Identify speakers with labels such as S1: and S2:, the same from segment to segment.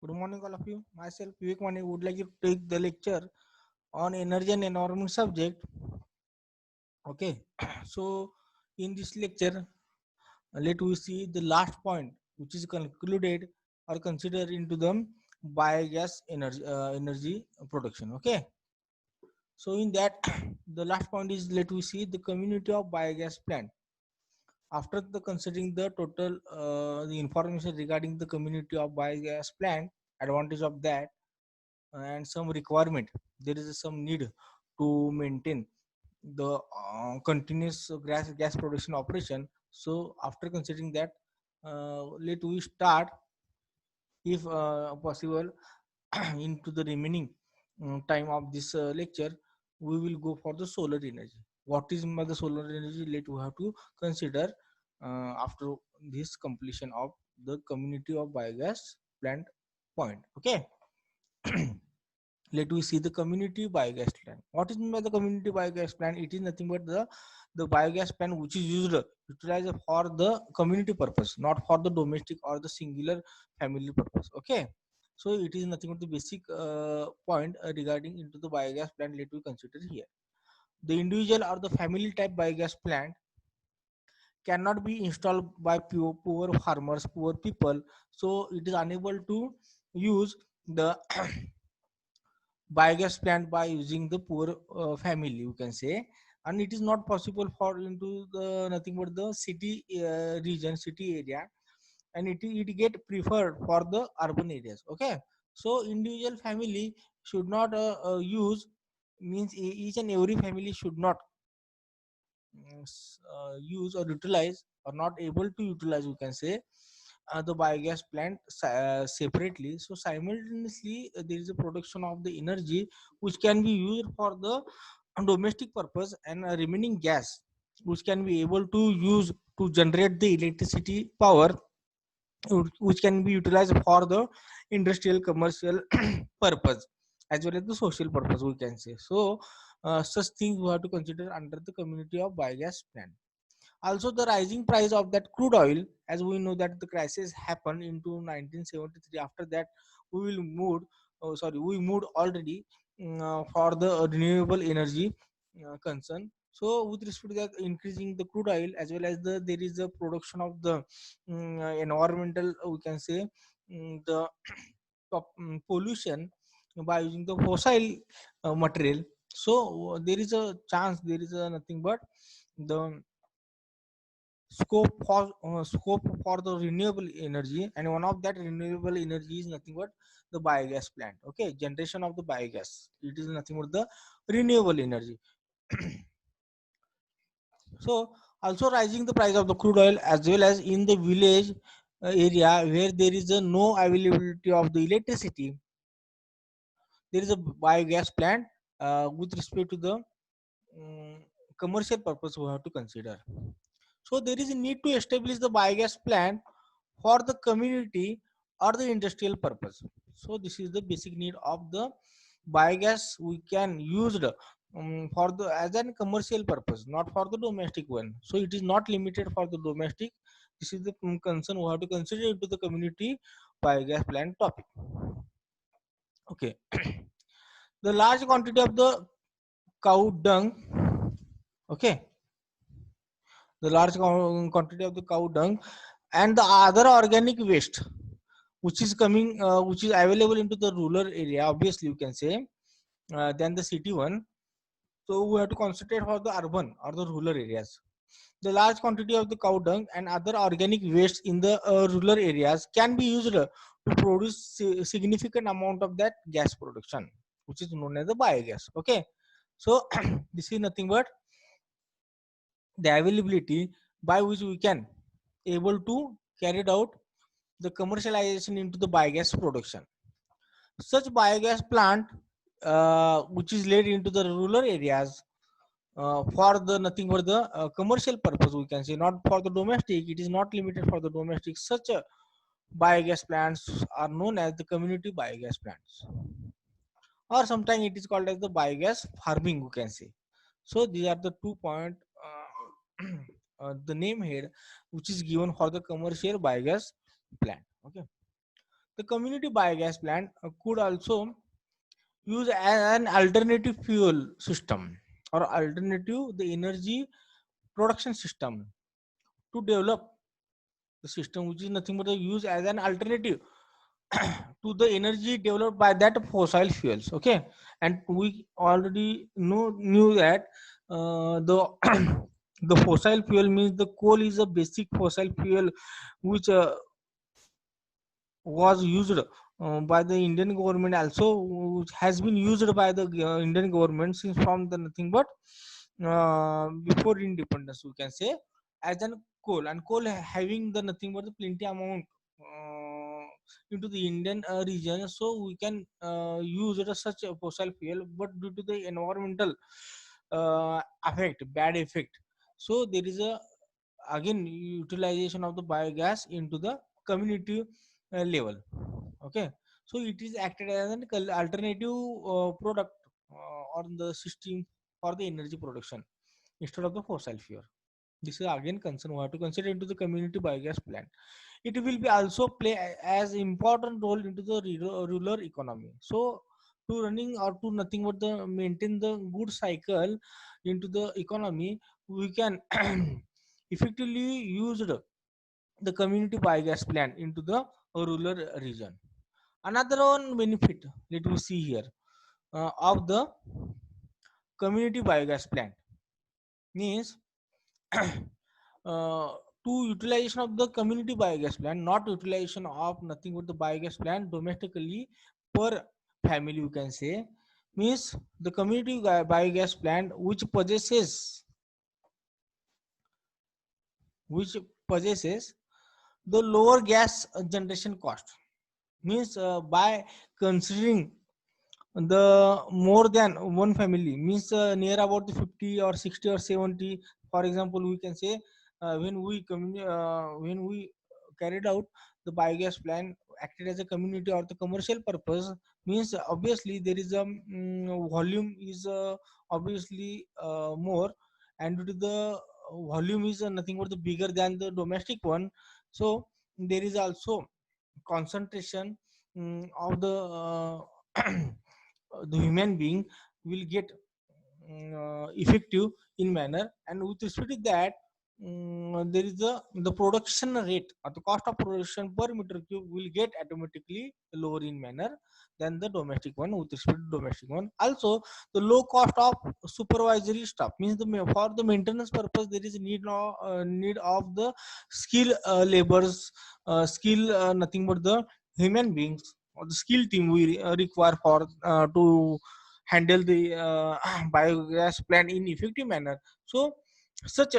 S1: Good morning, all of you. Myself, Vivek Mani, would like to take the lecture on energy and environment subject. Okay, so in this lecture, let we see the last point, which is concluded or considered into the biogas energy production. Okay, so in that, the last point is let we see the community of biogas plant. After the considering the total the information regarding the community of biogas plant, advantage of that and some requirement, there is some need to maintain the continuous gas production operation. So after considering that, let we start, if possible, into the remaining time of this lecture, we will go for the solar energy. What is the solar energy, let we have to consider after this completion of the community of biogas plant point. Okay. Let we see the community biogas plant. What is meant by the community biogas plant? It is nothing but the biogas plant which is utilized for the community purpose, not for the domestic or the singular family purpose. Okay, so it is nothing but the basic point regarding into the biogas plant. Let we consider here the individual or the family type biogas plant cannot be installed by poor farmers, poor people. So it is unable to use the biogas plant by using the poor family, you can say. And it is not possible for into the nothing but the city region, city area, and it get preferred for the urban areas. Okay, so individual family should not use, means each and every family should not use or utilize, or not able to utilize, you can say, the biogas plant separately. So simultaneously, there is a production of the energy which can be used for the domestic purpose, and remaining gas which can be able to use to generate the electricity power, which can be utilized for the industrial commercial purpose, as well as the social purpose, we can say. So such things we have to consider under the community of biogas plant. Also, the rising price of that crude oil, as we know that the crisis happened into 1973. After that, we will move. Oh, sorry, we moved already for the renewable energy concern. So, with respect to that, increasing the crude oil, as well as there is a production of the environmental, we can say, the pollution by using the fossil material. So, there is a chance, there is a nothing but the scope for the renewable energy, and one of that renewable energy is nothing but the biogas plant. Okay, generation of the biogas, it is nothing but the renewable energy. So also rising the price of the crude oil, as well as in the village area where there is a no availability of the electricity, there is a biogas plant with respect to the um, commercial purpose we have to consider. So there is a need to establish the biogas plant for the community or the industrial purpose. So this is the basic need of the biogas. We can use it for the as a commercial purpose, not for the domestic one. So it is not limited for the domestic. This is the concern we have to consider into the community biogas plant topic. Okay, the large quantity of the cow dung. Okay, the large quantity of the cow dung and the other organic waste which is coming, which is available into the rural area, obviously you can say, than the city one. So we have to concentrate for the urban or the rural areas. The large quantity of the cow dung and other organic waste in the rural areas can be used to produce significant amount of that gas production, which is known as the biogas. Okay, so this is nothing but the availability by which we can able to carry it out the commercialization into the biogas production. Such biogas plant which is laid into the rural areas for the nothing but the commercial purpose, we can say, not for the domestic. It is not limited for the domestic. Such biogas plants are known as the community biogas plants, or sometimes it is called as the biogas farming, we can say. So these are the 2 point the name here which is given for the commercial biogas plant. Okay, The community biogas plant could also use an alternative fuel system or alternative the energy production system to develop the system, which is nothing but the use as an alternative to the energy developed by that fossil fuels. Okay, and we already knew that the the fossil fuel means the coal is a basic fossil fuel which was used by the Indian government also, which has been used by the Indian government since from the nothing but before independence, we can say, as an coal, and coal having the nothing but the plenty amount into the Indian region, so we can use it as such a fossil fuel, but due to the environmental effect, bad effect, so there is a again utilization of the biogas into the community level. Okay, so it is acted as an alternative product on the system for the energy production instead of the fossil fuel. This is again concern we have to consider into the community biogas plant. It will be also play as important role into the rural economy. So to running or to nothing but the maintain the good cycle into the economy, we can effectively use the community biogas plant into the rural region. Another one benefit, let me see here, of the community biogas plant means to utilization of the community biogas plant, not utilization of nothing but the biogas plant domestically per family, you can say, means the community biogas plant which possesses the lower gas generation cost, means by considering the more than one family, means near about the 50 or 60 or 70, for example, we can say, when we carried out the biogas plant acted as a community or the commercial purpose, means obviously there is a volume is obviously more, and due to the volume is nothing but the bigger than the domestic one, so there is also concentration of the the human being will get effective in manner, and with respect to that, there is the production rate or the cost of production per meter cube will get automatically lower in manner than the domestic one. With respect to domestic one also, the low cost of supervisory staff means for the maintenance purpose there is need of the skill labors, skill nothing but the human beings or the skill team we require for to handle the biogas plant in effective manner. So such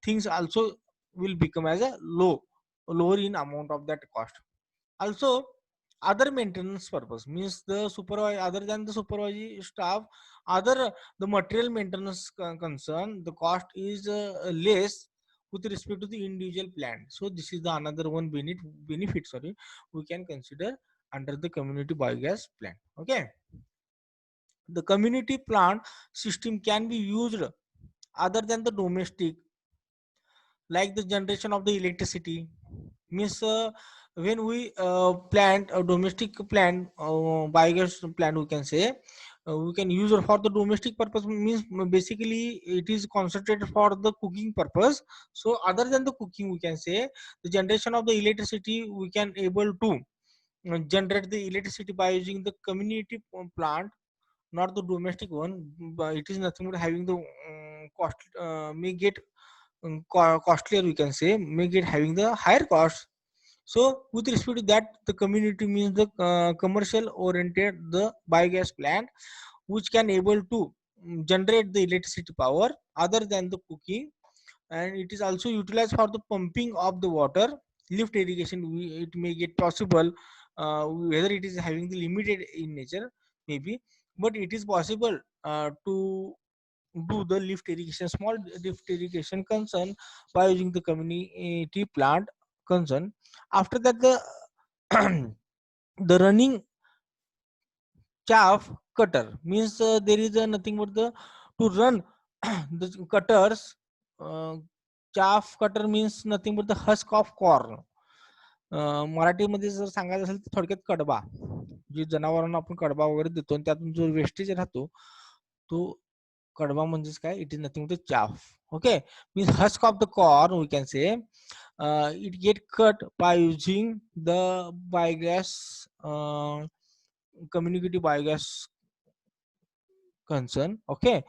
S1: things also will become as a lower in amount of that cost. Also, other maintenance purpose means the supervisor other than the supervisory staff, other the material maintenance concern, the cost is less with respect to the individual plant. So this is the another one benefit, sorry, we can consider under the community biogas plant. Okay, the community plant system can be used other than the domestic, like the generation of the electricity, means when we plant a domestic plant, biogas plant, we can say, we can use it for the domestic purpose, means basically it is concentrated for the cooking purpose. So other than the cooking, we can say, the generation of the electricity we can able to generate the electricity by using the community plant, not the domestic one, but it is nothing but having the cost, may get costlier, we can say, may get having the higher cost. So with respect to that, the community means the commercial oriented the biogas plant which can able to generate the electricity power other than the cooking, and it is also utilized for the pumping of the water, lift irrigation, it may get possible, whether it is having the limited in nature maybe, but it is possible to do the lift irrigation, small lift irrigation concern by using the community plant concern. After that, the the running chaff cutter means there is nothing but the to run the cutters. uh, Chaff cutter means nothing but the husk of corn. मराठीमध्ये जर सांगायचं असेल तर थोडक्यात कडबा, जे जनावरांना आपण कडबा वगैरे देतो आणि त्यातून जो वेस्टेज राहतो तो कडबा म्हणजेच काय, it is nothing but chaff. Okay, means husk of the corn we can say, it get cut by using the biogas, community biogas concern. Okay,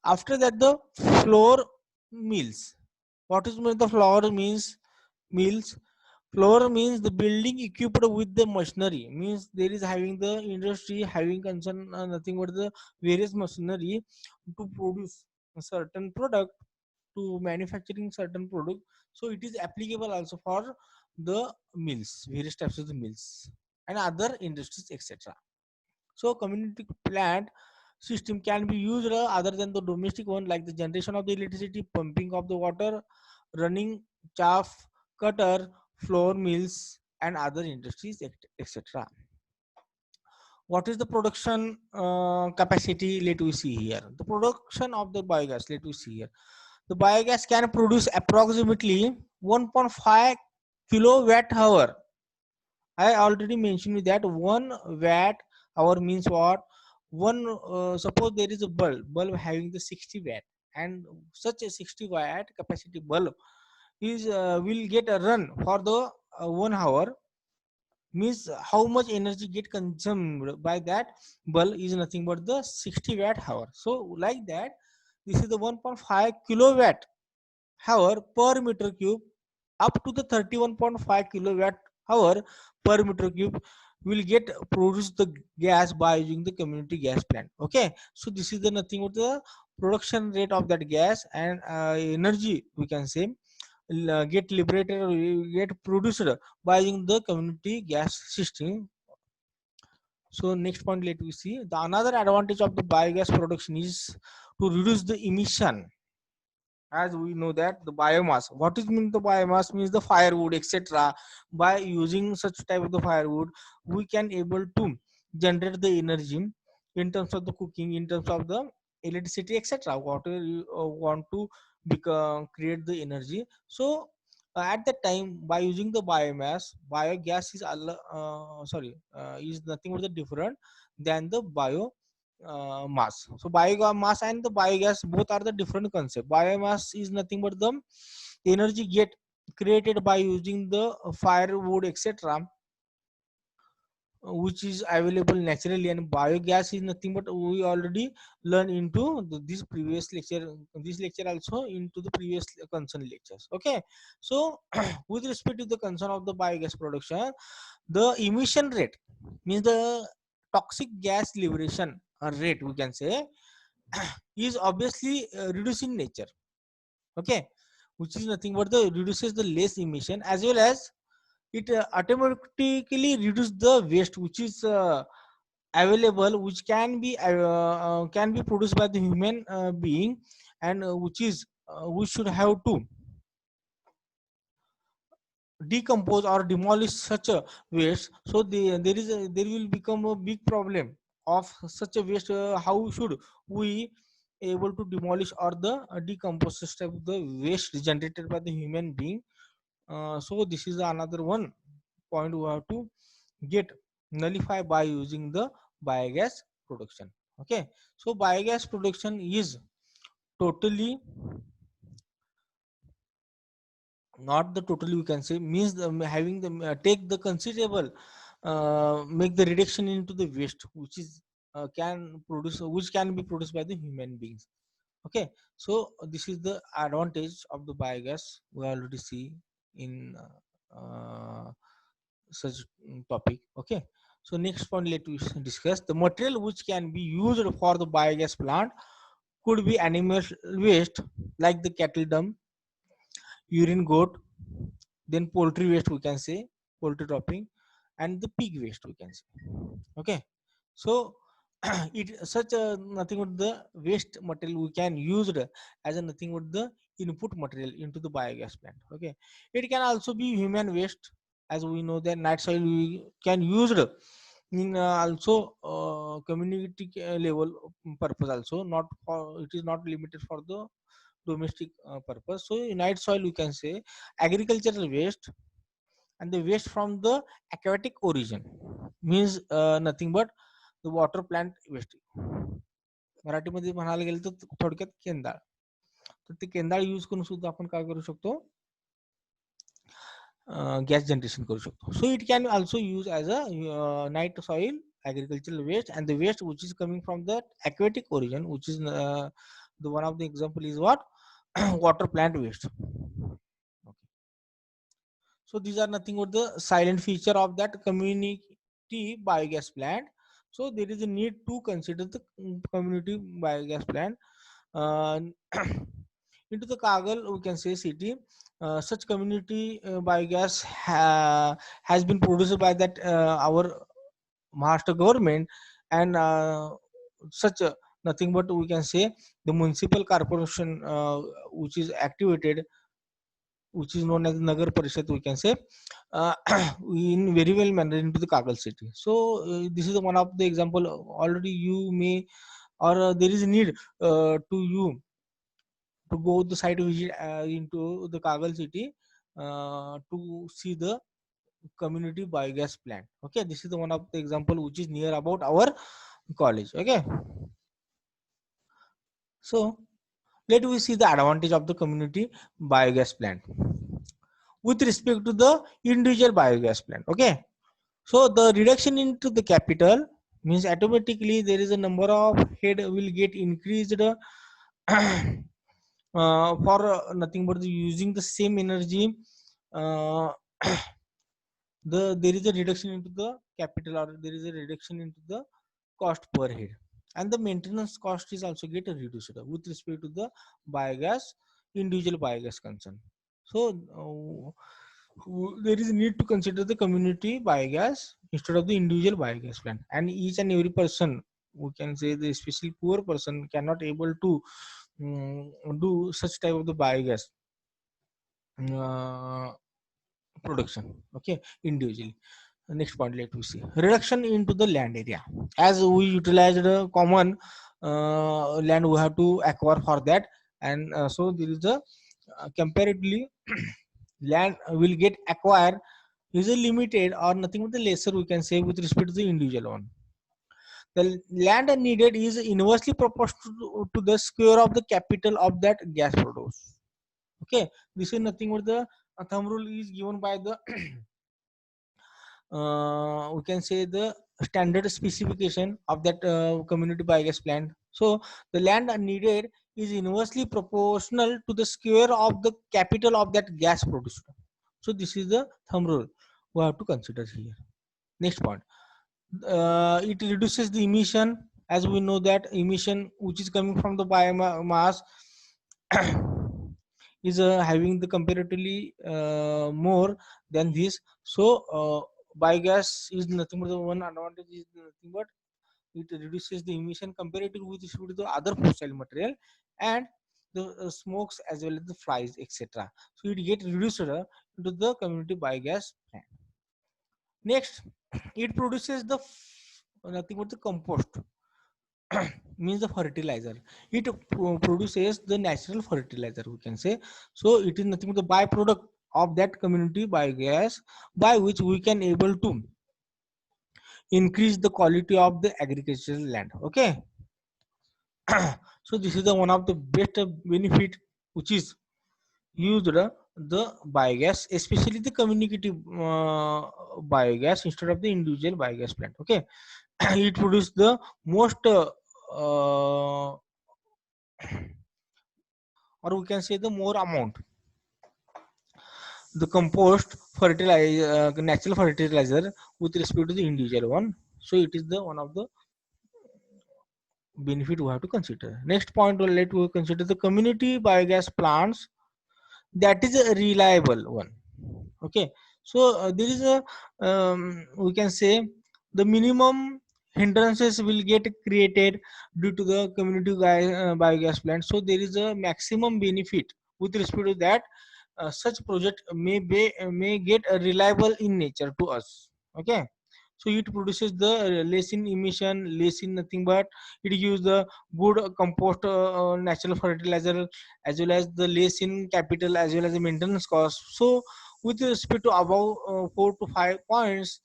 S1: after that the floor mills. What is mean the floor means mills? Floor means the building equipped with the machinery, means there is having the industry having concern, nothing but the various machinery to produce a certain product, to manufacturing certain product. So it is applicable also for the mills, various types of the mills and other industries, etc. So community plant system can be used other than the domestic one, like the generation of the electricity, pumping of the water, running chaff cutter, flour mills, and other industries, etc. What is the production capacity? Let we see here. The production of the biogas. Let we see here. The biogas can produce approximately 1.5 kilowatt hour. I already mentioned that 1 watt hour means what? One suppose there is a bulb having the 60 watt, and such a 60 watt capacity bulb is will get a run for the 1 hour, means how much energy get consumed by that bulb is nothing but the 60 watt hour. So like that, this is the 1.5 kilowatt hour per meter cube, up to the 31.5 kilowatt hour per meter cube will get produce the gas by using the community gas plant. Okay, so this is the nothing but the production rate of that gas, and energy we can say get liberated or get produced by using the community gas system. So next point, let we see the another advantage of the biogas production is to reduce the emission. As we know that the biomass, what is mean the biomass means the firewood, etc. By using such type of the firewood, we can able to generate the energy in terms of the cooking, in terms of the electricity, etc. Whatever you want to create the energy. So at that time, by using the biomass, biogas is is nothing but the different than the bio mass. So biomass and the biogas both are the different concept. Biomass is nothing but the energy get created by using the firewood, etc., which is available naturally, and biogas is nothing but we already learn into this previous lecture, this lecture also into the previous concern lectures. Okay, so with respect to the concern of the biogas production, the emission rate means the toxic gas liberation rate we can say is obviously reducing nature. Okay, which is nothing but the reduces the less emission, as well as it automatically reduce the waste which is available, which can be produced by the human being, and which is we should have to decompose or demolish such a waste. So there will become a big problem of such a waste. How should we able to demolish or the decompose such type of the waste generated by the human being? So this is another one point we have to get nullify by using the biogas production. Okay, so biogas production is totally not the totally we can say, means the, having the take the considerable make the reduction into the waste which is can produce, which can be produced by the human beings. Okay, so this is the advantage of the biogas we already see in such topic. Okay, so next point, let us discuss the material which can be used for the biogas plant. Could be animal waste like the cattle dung, urine goat, then poultry waste we can say, poultry dropping, and the pig waste we can say. Okay, so it such a nothing but the waste material we can use it as a nothing but the input material into the biogas plant. Okay, it can also be human waste, as we know that night soil we can use it in also community level purpose also, not for, it is not limited for the domestic purpose. So in night soil we can say agricultural waste, and the waste from the aquatic origin means nothing but the water plant waste. मराठीमध्ये म्हणायला गेलं तर थोडक्यात केंदाळ. तर ते केंदाळ use करून सुद्धा आपण काय करू शकतो, गॅस जनरेशन करू शकतो. So it can also use as a night soil agricultural waste, and the waste which is coming from the aquatic origin, which is the one of the example is what water plant waste. Okay. So these are nothing but the silent feature of that community biogas plant. So there is a need to consider the community biogas plant. uh, into the Kagal, we can say city, such community biogas has been produced by that our Maharashtra government, and such nothing but we can say the municipal corporation which is activated, which is known as Nagar Parishad, we can say, uh, in very well manner into the Kagal city. So this is one of the example. Already you may, or there is a need to you to go the site visit into the Kagal city to see the community biogas plant. Okay, this is the one of the example which is near about our college. Okay, so let we see the advantage of the community biogas plant with respect to the individual biogas plant. Okay, so the reduction into the capital means automatically there is a number of head will get increased for nothing but using the same energy. uh, there is a reduction into the capital, or there is a reduction into the cost per head, and the maintenance cost is also get reduced with respect to the biogas, individual biogas concern. So there is a need to consider the community biogas instead of the individual biogas plant, and each and every person, we can say the especially poor person, cannot able to do such type of the biogas uh, production, okay, individually. Next point, let me see reduction into the land area. As we utilized common land, we have to acquire for that, and so there is a comparatively land will get acquired is a limited or nothing but the lesser, we can say, with respect to the individual one. The land needed is inversely proportional to the square of the capital of that gas produce. Okay, this is nothing but the thumb rule is given by the we can say the standard specification of that community biogas plant. So the land needed is inversely proportional to the square of the capital of that gas produced. So this is the thumb rule we have to consider here. Next point, it reduces the emission. As we know that emission which is coming from the biomass is having the comparatively more than this. So biogas is nothing but the one advantage is nothing but it reduces the emission comparative with respect to the other fossil material, and the smokes as well as the flies, etc. So it get reduced into the community biogas plant. Next, it produces the nothing but the compost means the fertilizer. It produces the natural fertilizer, we can say. So it is nothing but the byproduct of that community biogas, by which we can able to increase the quality of the agricultural land. Okay, so this is the one of the best benefit which is used the biogas, especially the community biogas instead of the individual biogas plant. Okay, it produces the most or we can say the more amount the compost fertilizer, natural fertilizer, with respect to the individual one. So it is the one of the benefit we have to consider. Next point, let we consider the community biogas plants that is a reliable one. Okay, so there is a we can say the minimum hindrances will get created due to the community biogas plant. So there is a maximum benefit with respect to that. Such project may get reliable in nature to us. Okay, so it produces the less in emission, less in nothing but it gives the good compost natural fertilizer, as well as the less in capital as well as the maintenance cost. So with respect to above 4 to 5 points,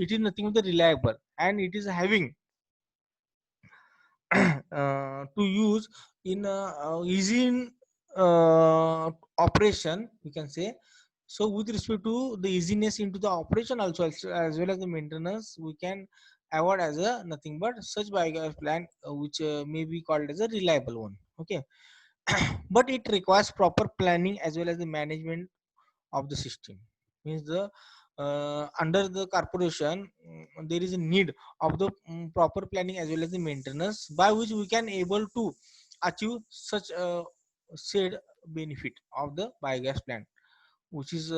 S1: it is nothing but reliable, and it is having to use in easy in operation, we can say. So with respect to the easiness into the operation also, as well as the maintenance, we can avoid as a nothing but such biogas plant, which may be called as a reliable one. Okay. But it requires proper planning as well as the management of the system. Means the under the corporation, there is a need of the proper planning as well as the maintenance, by which we can able to achieve such said benefit of the biogas plant, which is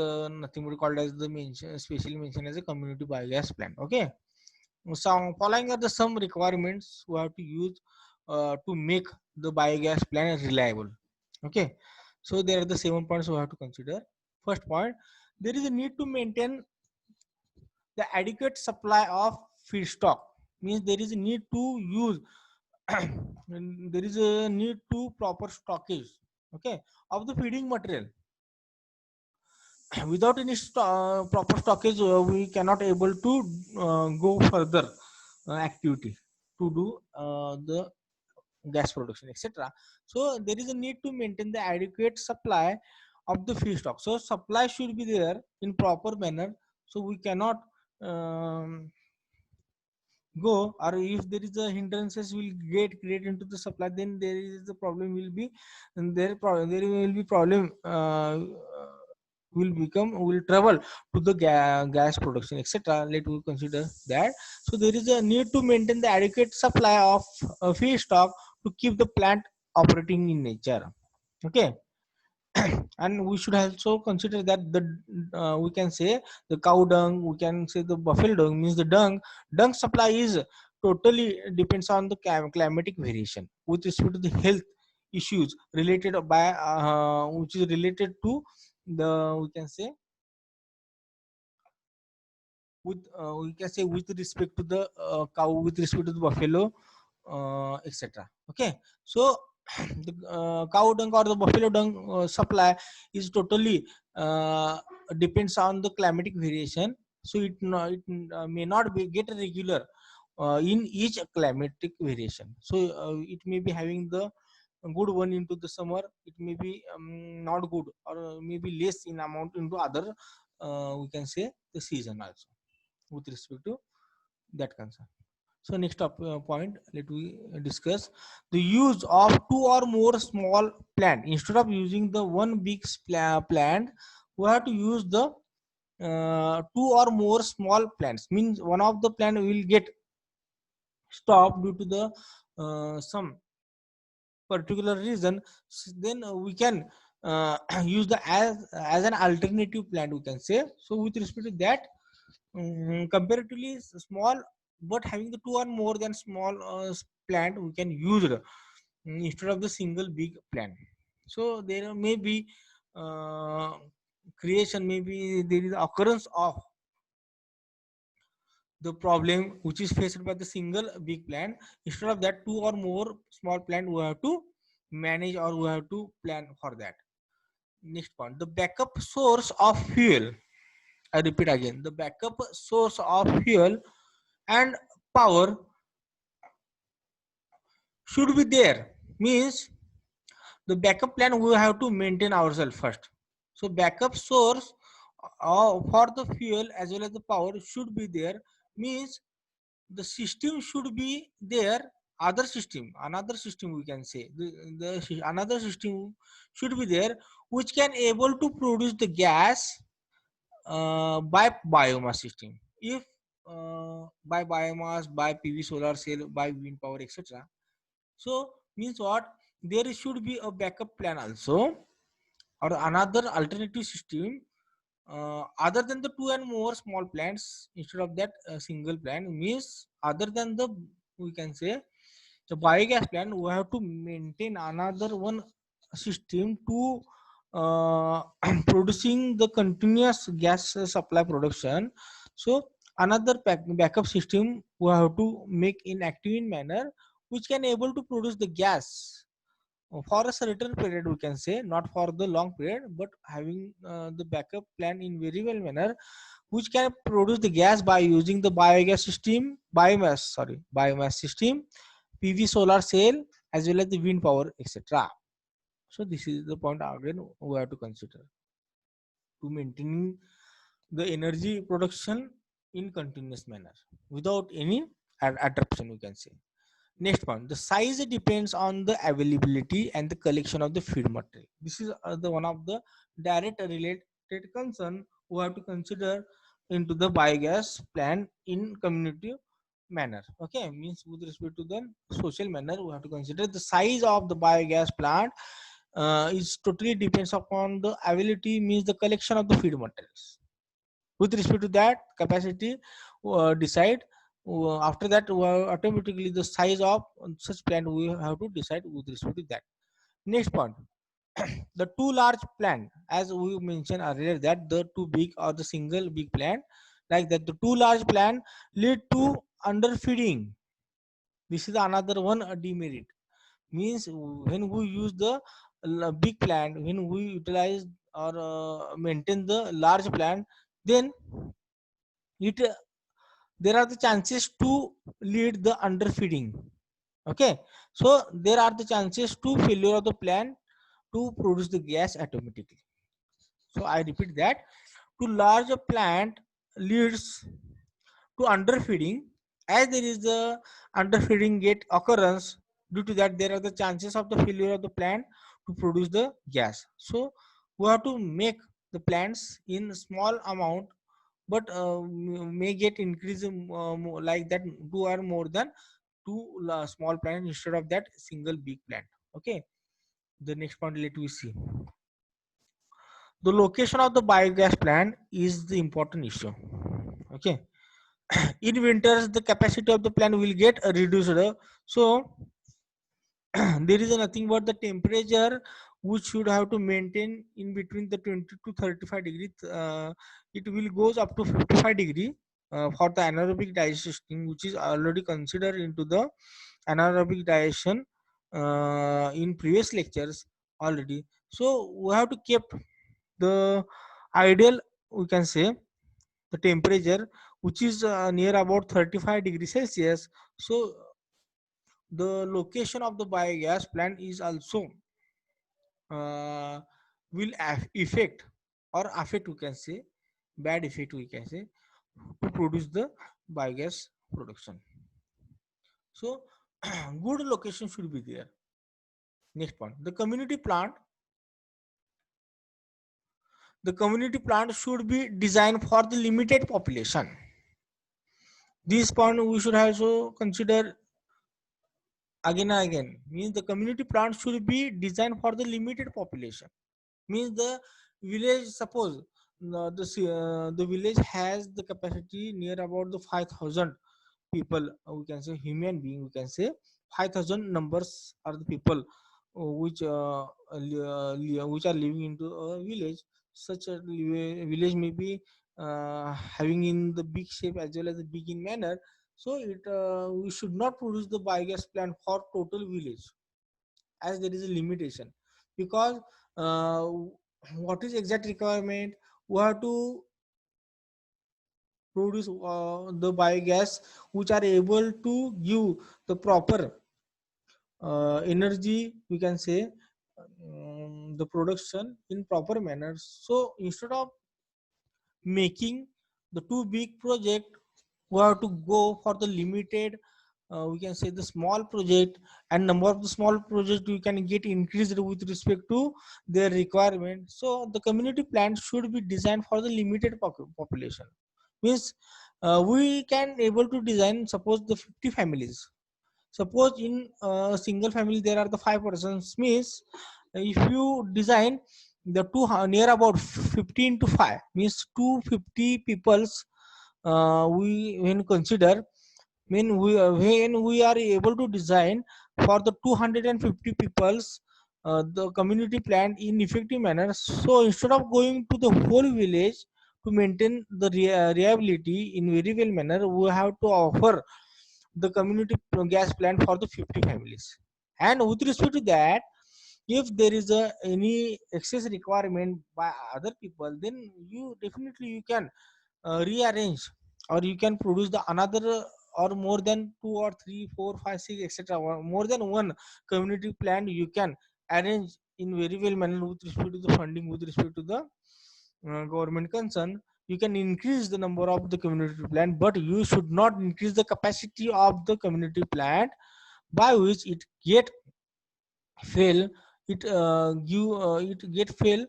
S1: nothing but called as the mention, specially mentioned as a community biogas plant. Okay. So following are the some requirements we have to use to make the biogas plant reliable. Okay. So there are the 7 points we have to consider. First point, there is a need to maintain the adequate supply of feedstock. Means there is a need to use there is a need to proper stockage, okay, of the feeding material. Without any proper stockage, we cannot able to go further activity to do the gas production, etc. So there is a need to maintain the adequate supply of the feedstock. So supply should be there in proper manner. So we cannot um, go, or if there is a hindrances will get create into the supply, then there is the problem will be, and there will be problem will become, will travel to the gas production, etc. Let we consider that. So there is a need to maintain the adequate supply of feedstock to keep the plant operating in nature. Okay. And we should also consider that the we can say the cow dung, we can say the buffalo dung, means the dung supply is totally depends on the climatic variation with respect to the health issues related by which is related to the, we can say, with we can say with respect to the cow, with respect to the buffalo, etc. Okay. So the cow dung or the buffalo dung supply is totally depends on the climatic variation. So it may not be get regular in each climatic variation. So it may be having the good one into the summer, it may be not good, or maybe less in amount into other we can say the season also, with respect to that concern. So next up point, let we discuss the use of two or more small plant. Instead of using the one big plant, we have to use the two or more small plants. Means one of the plant will get stopped due to the some particular reason. Then we can use the as an alternative plant, we can say. So with respect to that, comparatively small, but having the two or more than small plant, we can use it instead of the single big plant. So there may be uh, creation, maybe there is occurrence of the problem which is faced by the single big plant. Instead of that, two or more small plant we have to manage, or we have to plan for that. Next point, the backup source of fuel. I repeat again, the backup source of fuel and power should be there. Means the backup plan we have to maintain ourselves first. So backup source for the fuel as well as the power should be there. Means the system should be there. Other system, another system, we can say another system should be there, which can able to produce the gas by biomass system. If by biomass, by PV solar cell, by wind power, etc. So means what? There should be a backup plan also, or another alternative system other than the two and more small plants, instead of that single plant. Means other than the, we can say, the biogas plant, we have to maintain another one system to producing the continuous gas supply production. So another backup system we have to make in active in manner, which can able to produce the gas for a certain period, we can say, not for the long period, but having the backup plan in very well manner, which can produce the gas by using the biomass system, PV solar cell, as well as the wind power, etc. So this is the point again we have to consider to maintaining the energy production in continuous manner without any adaptation, we can say. Next point, the size depends on the availability and the collection of the feed material. This is the one of the direct related concern we have to consider into the biogas plant in community manner. Okay, means with respect to the social manner, we have to consider the size of the biogas plant is totally depends upon the availability, means the collection of the feed materials. With respect to that capacity, decide after that automatically the size of such plant we have to decide with respect to that. Next point, the too large plant, as we mentioned earlier, that the too big or the single big plant, like that the too large plant lead to underfeeding. This is another one demerit, means when we use the big plant, when we utilize or maintain the large plant, then it there are the chances to lead the underfeeding. Okay, so there are the chances to failure of the plant to produce the gas automatically. So I repeat that, to large a plant leads to underfeeding, as there is the underfeeding get occurrence. Due to that, there are the chances of the failure of the plant to produce the gas. So we have to make the plants in small amount, but may get increase like that, two or more than two small plant instead of that single big plant. Okay, the next point, let we see, the location of the biogas plant is the important issue. Okay, in winters the capacity of the plant will get reduced, so there is nothing but the temperature which should have to maintain in between the 20 to 35 degrees. It will goes up to 55 degree for the anaerobic digestion, which is already considered into the anaerobic digestion in previous lectures already. So we have to keep the ideal, we can say, the temperature which is near about 35 degrees Celsius. So the location of the biogas plant is also uh, will affect or affect, we can say, bad effect, we can say, to produce the biogas production. So good location should be there. Next point, the community plant should be designed for the limited population. This point we should also consider again and again, means the community plant should be designed for the limited population. Means the village, suppose the village has the capacity near about the 5,000 people, we can say human being, we can say 5,000 numbers are the people which are living into a village. Such a village may be having in the big shape as well as the big in manner. So it we should not produce the biogas plant for total village, as there is a limitation, because uh, what is exact requirement, we have to produce the biogas which are able to give the proper energy, we can say, the production in proper manner. So instead of making the too big project, we have to go for the limited, we can say, the small project, and number of the small project we can get increased with respect to their requirement. So the community plan should be designed for the limited population. Means we can able to design, suppose the 50 families. Suppose in a single family there are the 5 persons, means if you design the two near about 15 to 5, means 250 peoples, we when consider, when we are able to design for the 250 peoples the community plan in effective manner. So instead of going to the whole village to maintain the reliability in very well manner, we have to offer the community gas plant for the 50 families. And with respect to that, If there is any excess requirement by other people, then you definitely you can rearrange, or you can produce the another or more than 2 or 3 4 5 6 etc, or more than one community plan you can arrange in very well manner with respect to the funding, with respect to the government concern. You can increase the number of the community plan, but you should not increase the capacity of the community plant by which it get fail, it get fail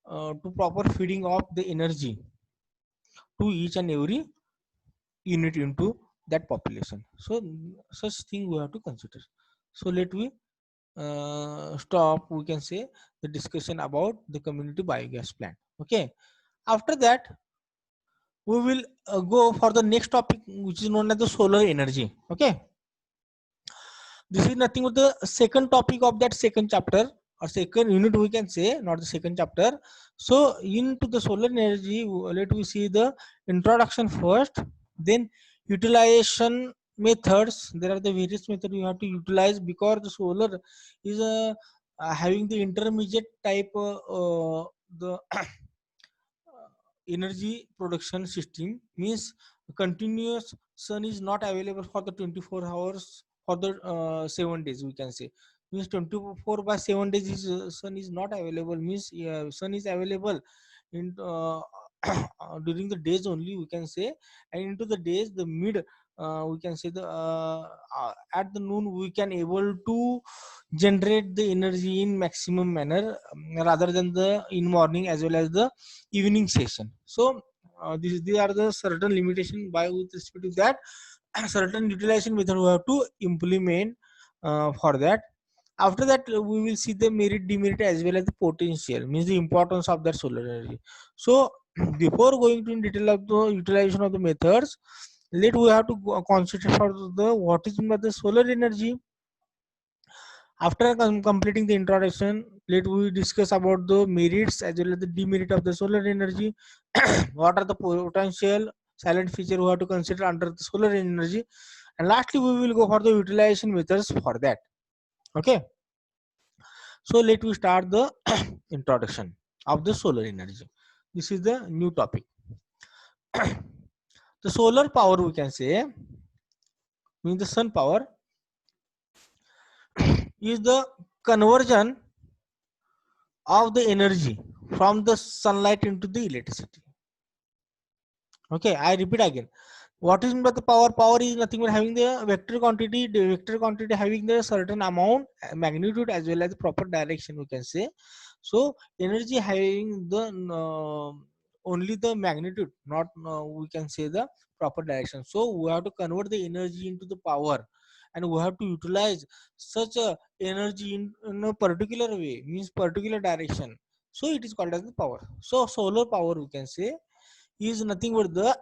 S1: to proper feeding of the energy to each and every unit into that population. So such thing we have to consider. So let we stop, we can say, the discussion about the community biogas plant. Okay, after that we will go for the next topic, which is known as the solar energy. Okay, this is nothing but the second topic of that second chapter or second unit, we can say, not the second chapter. So into the solar energy, let we see the introduction first, then utilization methods. There are the various methods you have to utilize, because the solar is having the intermediate type the energy production system, means continuous sun is not available for the 24 hours for the 7 days, we can say. Means 24 by 7 days is sun is not available, means sun is available in during the days only, we can say. And into the days, the mid, we can say, the at the noon we can able to generate the energy in maximum manner, rather than the in morning as well as the evening session. So these are the certain limitation by with respect to that. Certain utilization method we have to implement for that. After that, we will see the merit, demerit as well as the potential, means the importance of that solar energy. So before going to in detail of the utilization of the methods, let we have to concentrate for the what is meant by the solar energy. After completing the introduction, let we discuss about the merits as well as the demerit of the solar energy. What are the potential silent feature we have to consider under the solar energy, and lastly we will go for the utilization methods for that. Okay, so let we start the introduction of the solar energy. This is the new topic. The solar power, we can say, means the sun power, is the conversion of the energy from the sunlight into the electricity. Okay, I repeat again. What is meant by the power? Power is nothing but having the vector quantity, the vector quantity having the certain amount, magnitude as well as the proper direction, we can say. So energy having the only the magnitude, not we can say the proper direction. So we have to convert the energy into the power, and we have to utilize such a energy in a particular way, means particular direction. So it is called as the power. So solar power, we can say, is nothing but the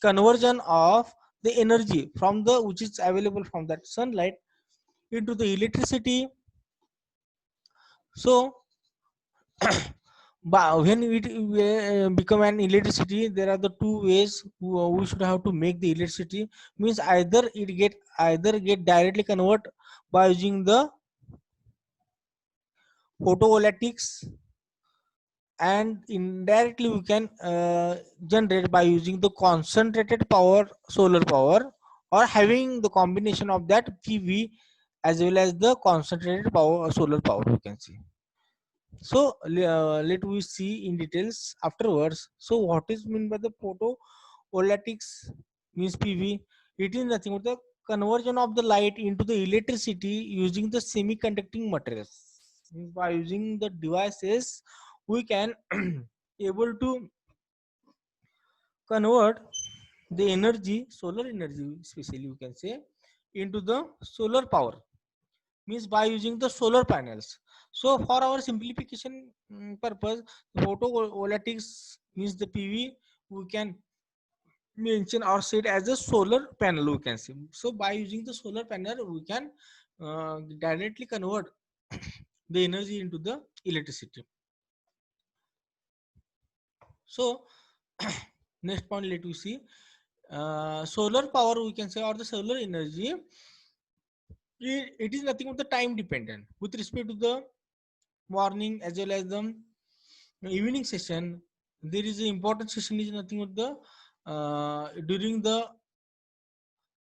S1: conversion of the energy from the which is available from that sunlight into the electricity. So when it become an electricity, there are the two ways we should have to make the electricity. Means either get directly convert by using the photovoltaics, and indirectly we can generate by using the concentrated power, solar power, or having the combination of that PV as well as the concentrated power, solar power, we can see. So let we see in details afterwards. So what is meant by the photovoltaics, means PV? It is nothing but the conversion of the light into the electricity using the semiconducting materials. Means by using the devices, we can able to convert the energy, solar energy especially, you can say, into the solar power, means by using the solar panels. So for our simplification purpose, photovoltaics means the PV, we can mention or say it as a solar panel, we can say. So by using the solar panel, we can directly convert the energy into the electricity. So next point, let we see solar power, we can say, or the solar energy. It is nothing but the time dependent with respect to the morning as well as the evening session. There is an important session is nothing but the during the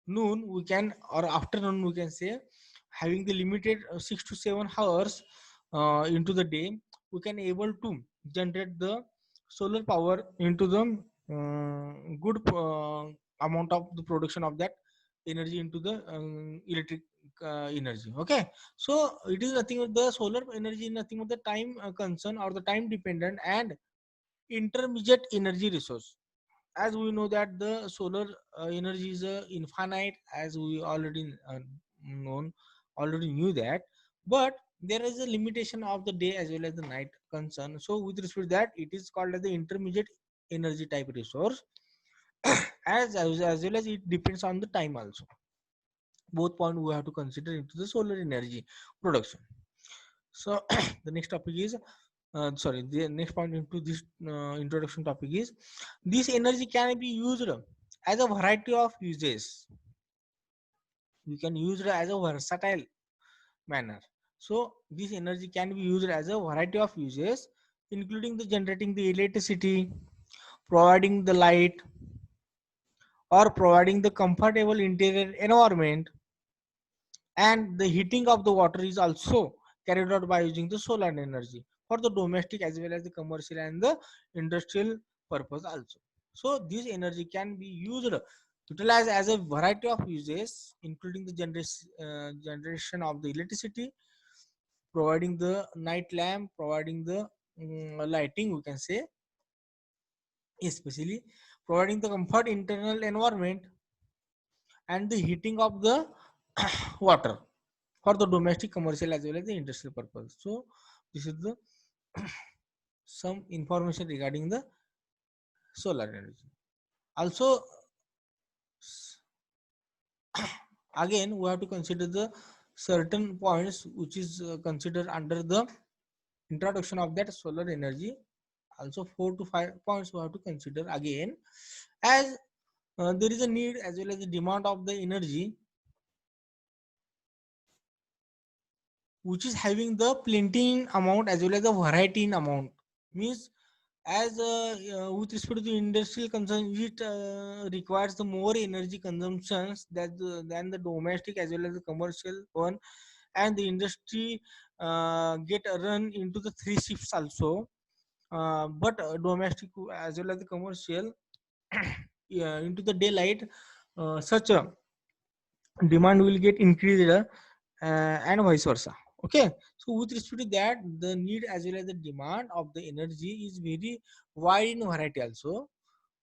S1: noon we can, or afternoon we can say, having the limited 6 to 7 hours into the day, we can able to generate the solar power into the good amount of the production of that energy into the electric energy. Okay, so it is nothing but the solar energy is nothing but the time concern or the time dependent and intermediate energy resource. As we know that the solar energy is infinite, as we already known already knew that, but there is a limitation of the day as well as the night concern. So with respect to that, it is called as the intermediate energy type resource. As well as it depends on the time also. Both point we have to consider into the solar energy production. So the next topic is sorry, the next point into this introduction topic is, this energy can be used as a variety of uses. We can use it as a versatile manner. So this energy can be used as a variety of uses, including the generating the electricity, providing the light, or providing the comfortable interior environment, and the heating of the water is also carried out by using the solar energy for the domestic as well as the commercial and the industrial purpose also. So this energy can be used, utilized as a variety of uses, including the generation of the electricity, providing the night lamp, providing the lighting we can say, especially providing the comfort internal environment, and the heating of the water for the domestic, commercial as well as the industrial purpose. So this is the some information regarding the solar energy. Also, again we have to consider the certain points which is considered under the introduction of that solar energy. Also 4 to 5 points we have to consider again, as there is a need as well as the demand of the energy, which is having the plenty in amount as well as the variety in amount. Means, as with respect to the industrial consumption, it requires the more energy consumptions than the domestic as well as the commercial one, and the industry get run into the three shifts also. But domestic as well as the commercial yeah, into the daylight, such a demand will get increased, and vice versa. Okay, so with respect to that, the need as well as the demand of the energy is very wide in variety also.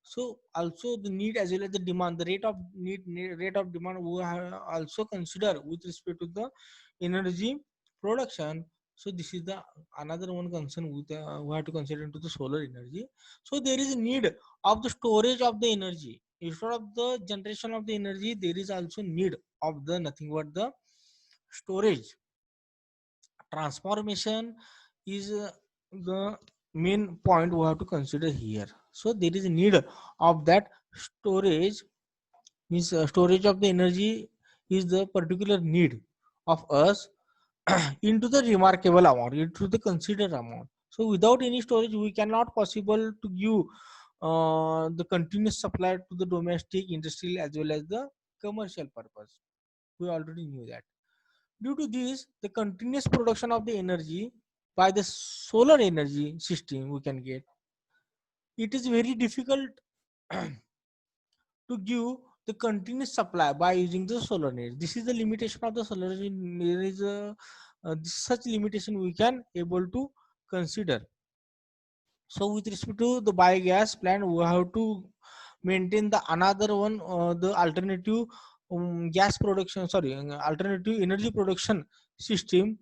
S1: So also the need as well as the demand, the rate of demand we have also consider with respect to the energy production. So this is the another one concern with we have to consider into the solar energy. So there is a need of the storage of the energy. Instead of the generation of the energy, there is also need of the nothing but the storage. Transformation is the main point we have to consider here. So there is a need of that storage. Means storage of the energy is the particular need of us into the remarkable amount, into the considered amount. So without any storage we cannot possible to give the continuous supply to the domestic, industrial as well as the commercial purpose. We already knew that. Due to this, the continuous production of the energy by the solar energy system we can get, it is very difficult to give the continuous supply by using the solar energy. This is the limitation of the solar energy. There is such limitation we can able to consider. So with respect to the biogas plant, we have to maintain the another one, the alternative gas production, sorry, alternative energy production system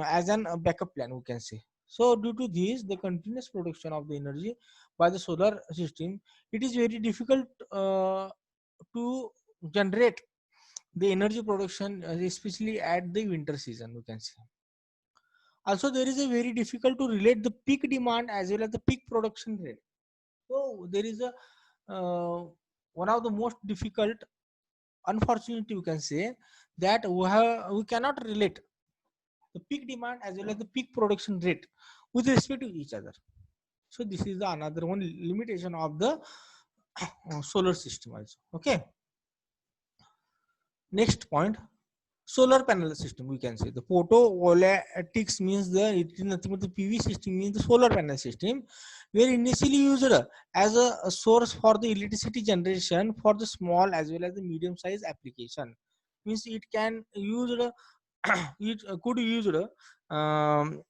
S1: as an backup plan we can say. So due to this, the continuous production of the energy by the solar system, it is very difficult to generate the energy production, especially at the winter season we can say. Also there is a very difficult to relate the peak demand as well as the peak production rate. So there is a one of the most difficult, unfortunately, you can say that we cannot relate the peak demand as well as the peak production rate with respect to each other. So this is the another one limitation of the solar system also. Okay. Next point, solar panel system. We can say the photovoltaics means it is nothing but the PV system means the solar panel system, were initially used as a source for the electricity generation for the small as well as the medium size application. Means it can use it could use um,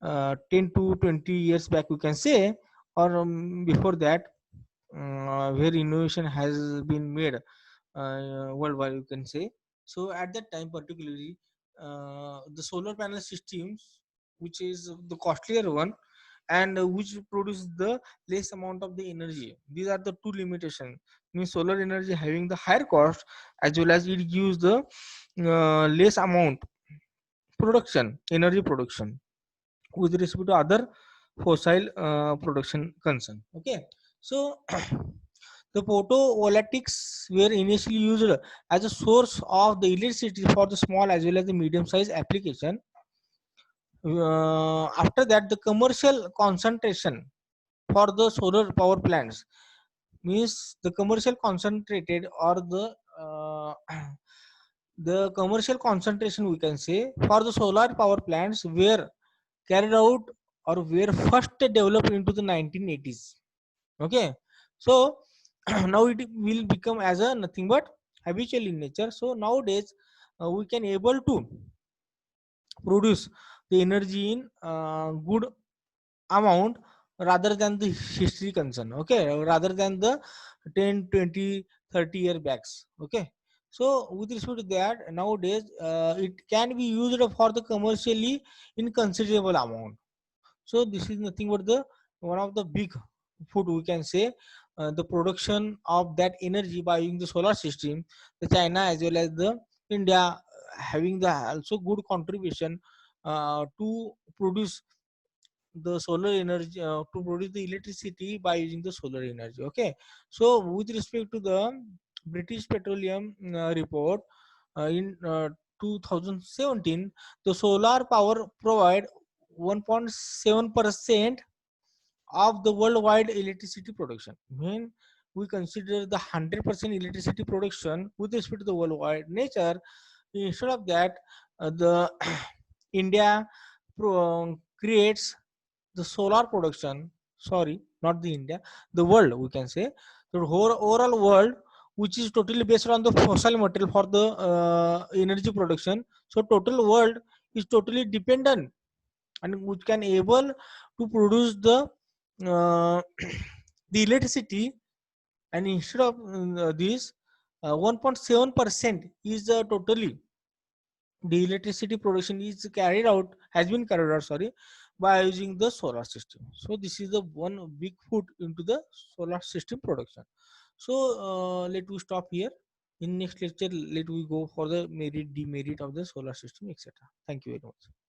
S1: 10 to 20 years back, we can say, or before that, where innovation has been made worldwide, you can say. So at that time particularly, the solar panel systems, which is the costlier one, and which produce the less amount of the energy, these are the two limitations. Means solar energy having the higher cost, as well as it gives the less amount production, energy production, with respect to other fossil production concern. Okay. So the photovoltaics were initially used as a source of the electricity for the small as well as the medium size application. After that, the commercial concentration for the solar power plants, means the commercial concentrated or uh, the commercial concentration, we can say, for the solar power plants were carried out or were first developed into the 1980s. Okay. So now it will become as a nothing but habitual in nature. So nowadays we can able to produce the energy in good amount rather than the history concern. Okay, rather than the 10, 20, 30-year backs. Okay. So with respect to that, nowadays it can be used for the commercially in considerable amount. So this is nothing but the one of the big food, we can say, the production of that energy by using the solar system. The China as well as the India having the also good contribution to produce the solar energy, to produce the electricity by using the solar energy. Okay. So with respect to the British Petroleum report in 2017, the solar power provide 1.7% of the worldwide electricity production. When we consider the 100% electricity production with respect to the worldwide nature, instead of that, the India creates the solar production. Sorry, not the India, the world, we can say, the whole overall world, which is totally based on the fossil material for the energy production. So total world is totally dependent and which can able to produce the uh, the electricity. And instead of this 1.7% is totally the electricity production is carried out, has been carried out, sorry, by using the solar system. So this is the one big foot into the solar system production. So let we stop here. In next lecture, let we go for the merit demerit of the solar system, etc. Thank you very much.